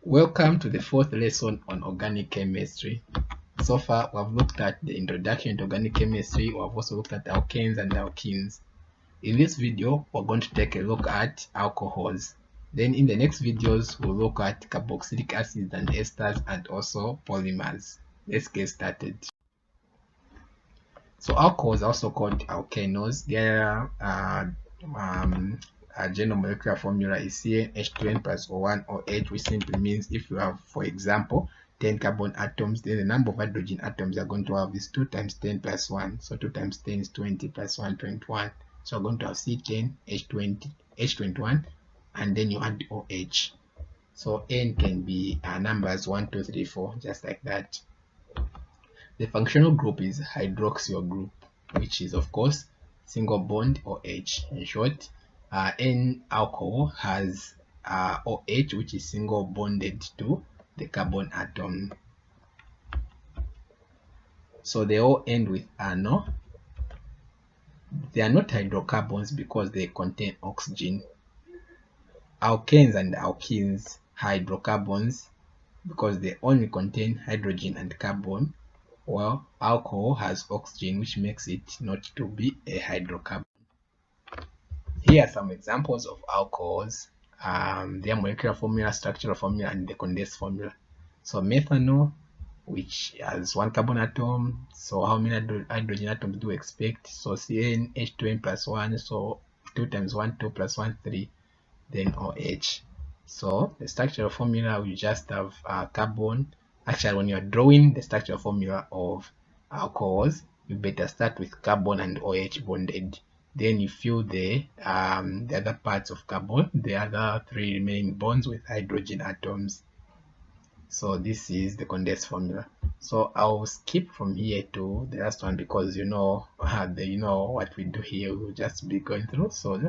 Welcome to the fourth lesson on organic chemistry. So far, we have looked at the introduction to organic chemistry. We have also looked at alkanes and alkenes. In this video, we're going to take a look at alcohols. Then in the next videos, we'll look at carboxylic acids and esters and also polymers. Let's get started. So alcohols are also called alkanos. Their general molecular formula is CnH2n plus O1 OH, which simply means if you have, for example, 10 carbon atoms, then the number of hydrogen atoms you're going to have is 2 times 10 plus 1. So 2 times 10 is 20 plus 1, 21. So you're going to have C10, H20, H21, and then you add OH. So N can be numbers 1, 2, 3, 4, just like that. The functional group is hydroxyl group, which is of course single bond OH. In short, N alcohol has OH, which is single bonded to the carbon atom. So they all end with ano. They are not hydrocarbons because they contain oxygen. Alkanes and alkenes are hydrocarbons because they only contain hydrogen and carbon. Well, alcohol has oxygen, which makes it not to be a hydrocarbon. Here are some examples of alcohols, their molecular formula, structural formula, and the condensed formula. So methanol, which has 1 carbon atom. So how many hydrogen atoms do we expect? So CnH2n plus 1. So 2 times 1, 2 plus 1, 3. Then OH. So the structural formula, we just have carbon. Actually, when you're drawing the structural formula of alcohols, you better start with carbon and OH bonded. Then you fill the other parts of carbon, the other 3 remaining bonds with hydrogen atoms. So this is the condensed formula. So I'll skip from here to the last one because you know what we do here. We'll just be going through. So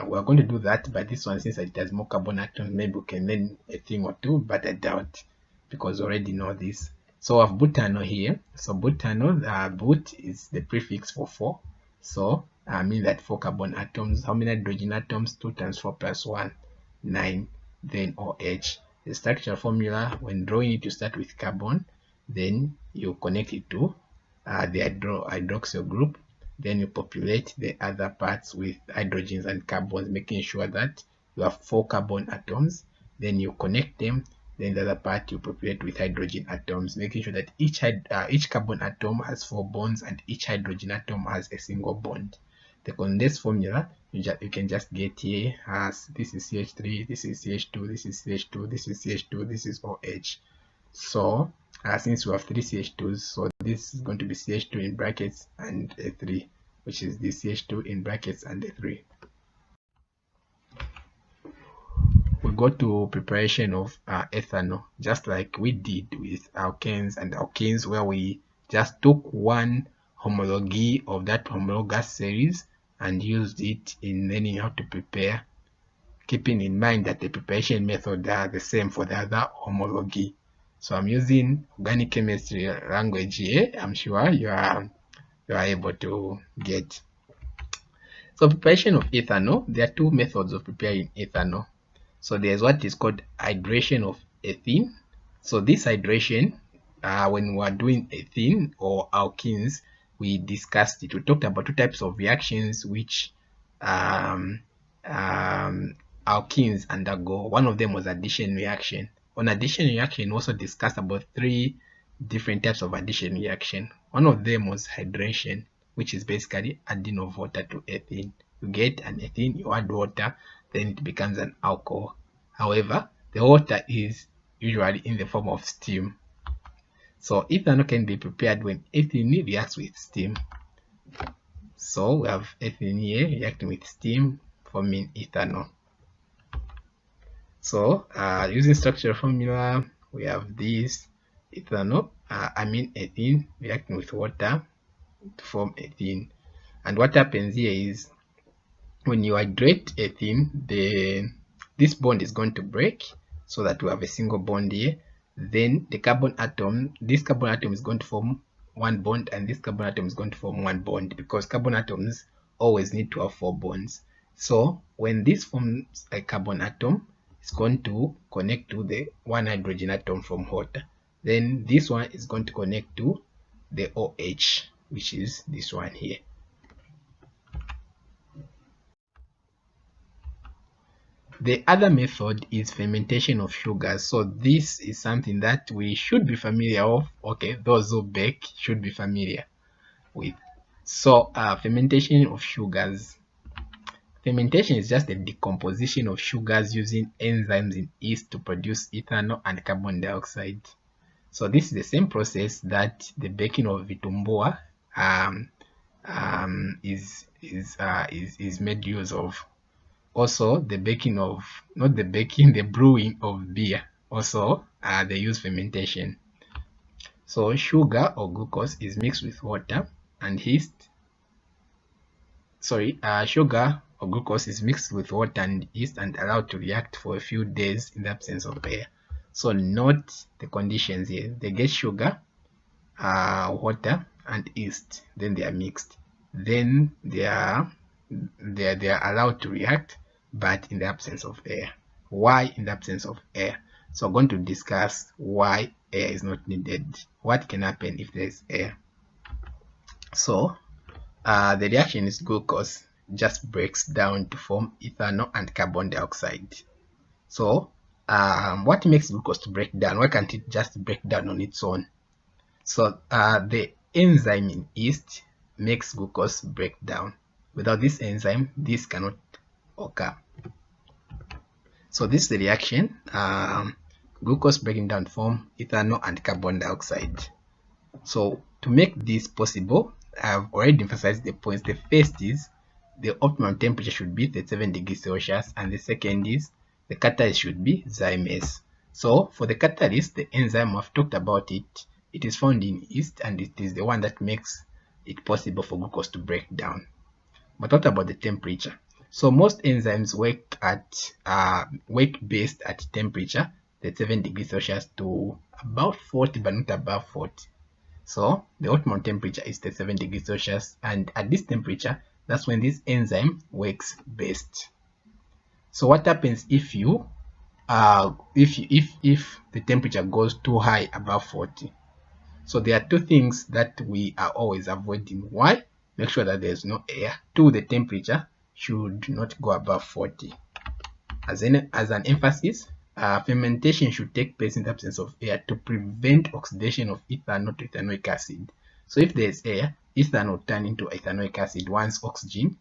we're going to do that, but this one, since it has more carbon atoms, maybe we can learn a thing or two, but I doubt because we already know this. So I have butanol here. So butanol, but is the prefix for 4. So I mean that 4 carbon atoms. How many hydrogen atoms? 2 times 4 plus 1, 9. Then OH. The structural formula, when drawing it, you start with carbon, then you connect it to the hydroxyl group. Then you populate the other parts with hydrogens and carbons, making sure that you have 4 carbon atoms. Then you connect them. Then the other part you populate with hydrogen atoms, making sure that each carbon atom has 4 bonds and each hydrogen atom has a single bond. The condensed formula, you can just get here as this is CH3, this is CH2, this is CH2, this is CH2, this is OH. So since we have 3 CH2s, so this is going to be CH2 in brackets and a 3, which is the CH2 in brackets and a 3. We go to preparation of ethanol, just like we did with alkanes and alkenes, where we just took one homology of that homologous series and used it in learning how to prepare, keeping in mind that the preparation method are the same for the other homology. So I'm using organic chemistry language here. I'm sure you are able to get. So preparation of ethanol, there are 2 methods of preparing ethanol. So there's what is called hydration of ethene. So this hydration, when we are doing ethene or alkenes, we discussed it. We talked about 2 types of reactions which alkenes undergo. One of them was addition reaction. On addition reaction, we also discussed about 3 different types of addition reaction. One of them was hydration, which is basically adding of water to ethene. You get an ethene, you add water, then it becomes an alcohol. However, the water is usually in the form of steam. So ethanol can be prepared when ethene reacts with steam. So we have ethene here reacting with steam, forming ethanol. So using structural formula, we have this ethanol, ethene reacting with water to form ethene. And what happens here is when you hydrate ethene, this bond is going to break so that we have a single bond here. Then the carbon atom, this carbon atom is going to form 1 bond, and this carbon atom is going to form 1 bond, because carbon atoms always need to have 4 bonds. So when this forms a carbon atom, is going to connect to the one hydrogen atom from water. Then this one is going to connect to the OH, which is this one here. The other method is fermentation of sugars. So this is something that we should be familiar of. Okay, those who bake should be familiar with. So fermentation of sugars. Fermentation is just the decomposition of sugars using enzymes in yeast to produce ethanol and carbon dioxide. So this is the same process that the baking of vitumbua is made use of. Also, the brewing of beer. Also, they use fermentation. So sugar or glucose is mixed with water and yeast. Sugar or glucose is mixed with water and yeast and allowed to react for a few days in the absence of air. So note the conditions here. They get sugar, water, and yeast. Then they are mixed. Then they are allowed to react, but in the absence of air. Why in the absence of air? So I'm going to discuss why air is not needed. What can happen if there is air? So the reaction is glucose just breaks down to form ethanol and carbon dioxide. So what makes glucose to break down? Why can't it just break down on its own? So the enzyme in yeast makes glucose break down. Without this enzyme, this cannot occur. So this is the reaction. Glucose breaking down form ethanol and carbon dioxide. So to make this possible, I've already emphasized the points. The first is the optimum temperature should be 37 degrees Celsius, and the second is the catalyst should be zymase. So for the catalyst, the enzyme, I've talked about it. It is found in yeast, and it is the one that makes it possible for glucose to break down. But what about the temperature? So most enzymes work best at temperature 37 degrees Celsius to about 40, but not above 40. So the optimum temperature is 37 degrees Celsius, and at this temperature, that's when this enzyme works best. So what happens if you if the temperature goes too high, above 40? So there are two things that we are always avoiding. Why? Make sure that there's no air. Two, the temperature should not go above 40. As an emphasis, fermentation should take place in the absence of air to prevent oxidation of ethanol to ethanoic acid. So if there's air, ethanol will turn into ethanoic acid once oxygen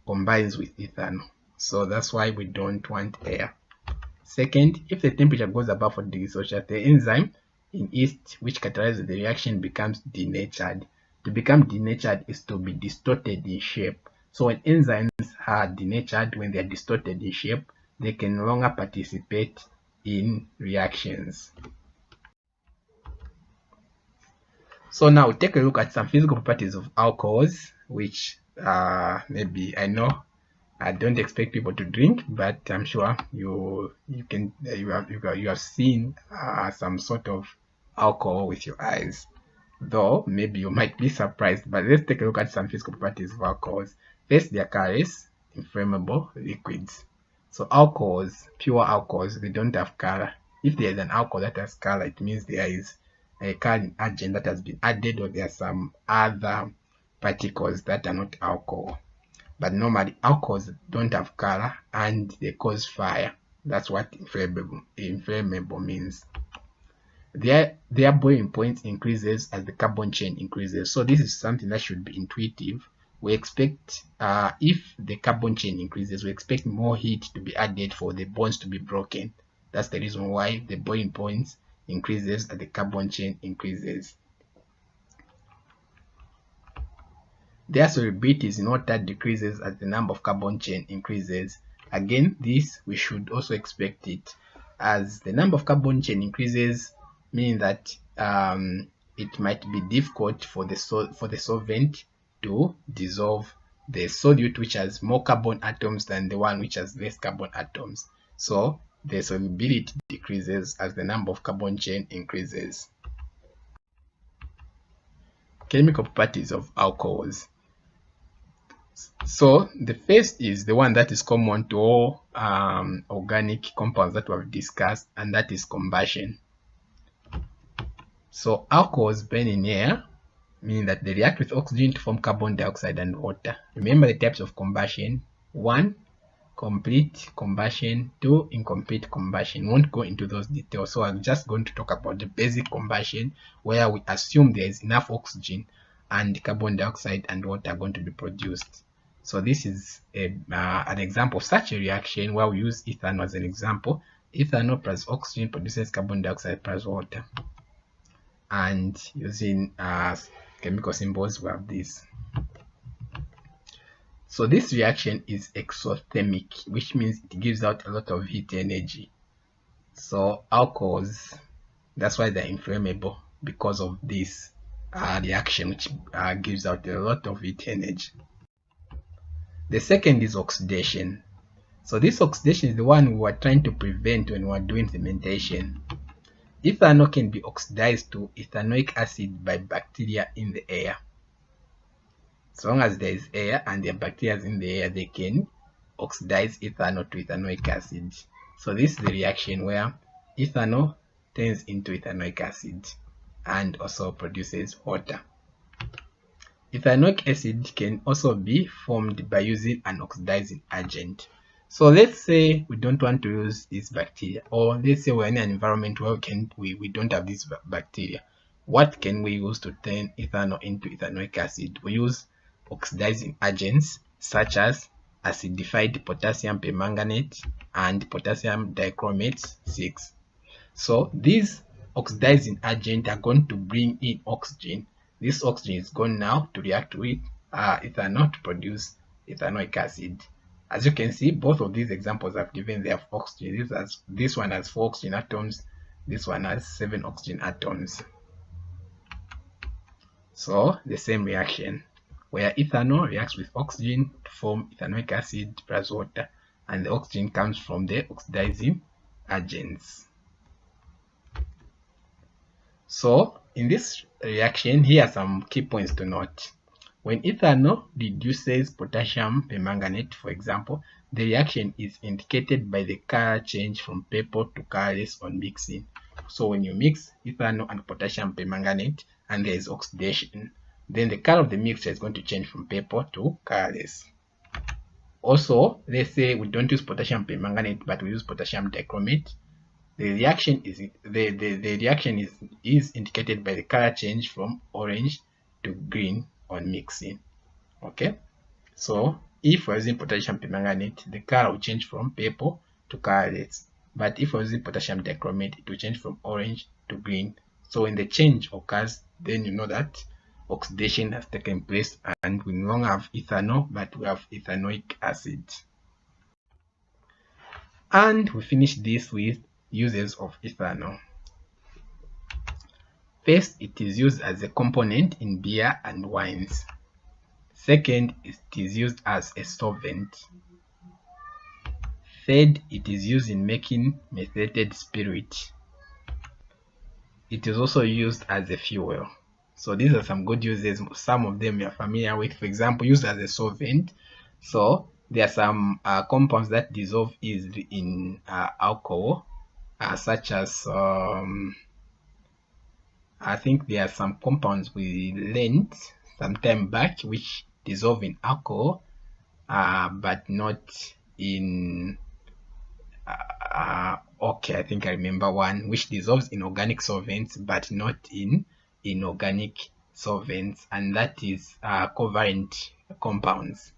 combines with ethanol. So that's why we don't want air. Second, if the temperature goes above 40 degrees Celsius, the enzyme in yeast which catalyzes the reaction becomes denatured. To become denatured is to be distorted in shape. So when enzymes are denatured, when they are distorted in shape, they can no longer participate in reactions. So now take a look at some physical properties of alcohols, which maybe I know I don't expect people to drink, but I'm sure you have seen some sort of alcohol with your eyes. Though maybe you might be surprised, but let's take a look at some physical properties of alcohols. First, they are colorless, inflammable liquids. So alcohols, pure alcohols, they don't have color. If there is an alcohol that has color, it means there is a coloring agent that has been added, or there are some other particles that are not alcohol. But normally alcohols don't have color and they cause fire. That's what inflammable means. Their boiling point increases as the carbon chain increases. So this is something that should be intuitive. We expect if the carbon chain increases, we expect more heat to be added for the bonds to be broken. That's the reason why the boiling point increases as the carbon chain increases. Their solubility in water decreases as the number of carbon chain increases. Again, this we should also expect it, as the number of carbon chain increases, meaning that it might be difficult for the solvent to dissolve the solute which has more carbon atoms than the one which has less carbon atoms. So the solubility decreases as the number of carbon chain increases. Chemical properties of alcohols. So the first is the one that is common to all organic compounds that we have discussed, and that is combustion. So alcohols burn in air, meaning that they react with oxygen to form carbon dioxide and water. Remember the types of combustion: 1, complete combustion; 2, incomplete combustion. Won't go into those details, so I'm just going to talk about the basic combustion, where we assume there is enough oxygen and carbon dioxide and water are going to be produced. So this is an example of such a reaction, where we use ethanol as an example. Ethanol plus oxygen produces carbon dioxide plus water, and using chemical symbols we have this. So this reaction is exothermic, which means it gives out a lot of heat energy. So alcohols, that's why they're inflammable, because of this reaction, which gives out a lot of heat energy. The second is oxidation. So this oxidation is the one we were trying to prevent when we were doing fermentation. Ethanol can be oxidized to ethanoic acid by bacteria in the air. So long as there is air and there are bacteria in the air, they can oxidize ethanol to ethanoic acid. So this is the reaction where ethanol turns into ethanoic acid and also produces water. Ethanoic acid can also be formed by using an oxidizing agent. So let's say we don't want to use this bacteria, or let's say we're in an environment where we don't have this bacteria. What can we use to turn ethanol into ethanoic acid? We use oxidizing agents such as acidified potassium permanganate and potassium dichromate 6. So these oxidizing agents are going to bring in oxygen. This oxygen is going now to react with ethanol to produce ethanoic acid. As you can see, both of these examples I've given, they have oxygen. This one has 4 oxygen atoms, this one has 7 oxygen atoms. So the same reaction, where ethanol reacts with oxygen to form ethanoic acid plus water, and the oxygen comes from the oxidizing agents. So in this reaction, here are some key points to note. When ethanol reduces potassium permanganate, for example, the reaction is indicated by the color change from purple to colorless on mixing. So when you mix ethanol and potassium permanganate and there is oxidation, then the color of the mixture is going to change from purple to colorless. Also, let's say we don't use potassium permanganate, but we use potassium dichromate. The reaction is indicated by the color change from orange to green on mixing. Okay, so if we're using potassium permanganate, the color will change from purple to colorless. But if we're using potassium dichromate, it will change from orange to green. So when the change occurs, then you know that oxidation has taken place and we no longer have ethanol, but we have ethanoic acid. And we finish this with uses of ethanol. First, it is used as a component in beer and wines. Second, it is used as a solvent. Third, it is used in making methylated spirit. It is also used as a fuel. So these are some good uses. Some of them you are familiar with. For example, used as a solvent. So there are some compounds that dissolve easily in alcohol, such as I think there are some compounds we learned some time back which dissolve in alcohol, but not in okay, I think I remember one which dissolves in organic solvents but not in inorganic solvents, and that is covalent compounds.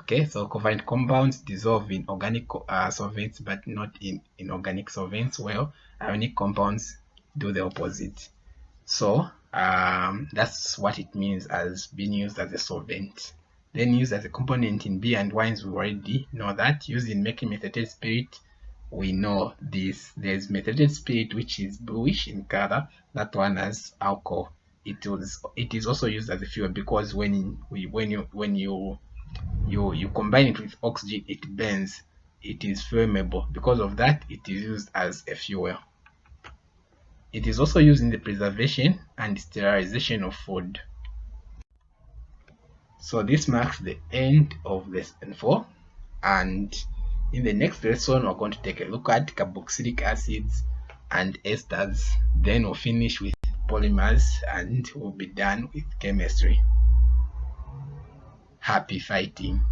Okay, so covalent compounds dissolve in organic solvents but not in inorganic solvents, while ionic compounds do the opposite. So that's what it means as being used as a solvent. Then used as a component in beer and wines, we already know that. Used in making methylated spirit, we know this. There's methylated spirit which is bluish in color. That one has alcohol. It is also used as a fuel, because when you combine it with oxygen, it burns. It is flammable. Because of that, it is used as a fuel. It is also used in the preservation and sterilization of food. So this marks the end of lesson 4, and in the next lesson we're going to take a look at carboxylic acids and esters. Then we'll finish with polymers and we'll be done with chemistry. Happy fighting!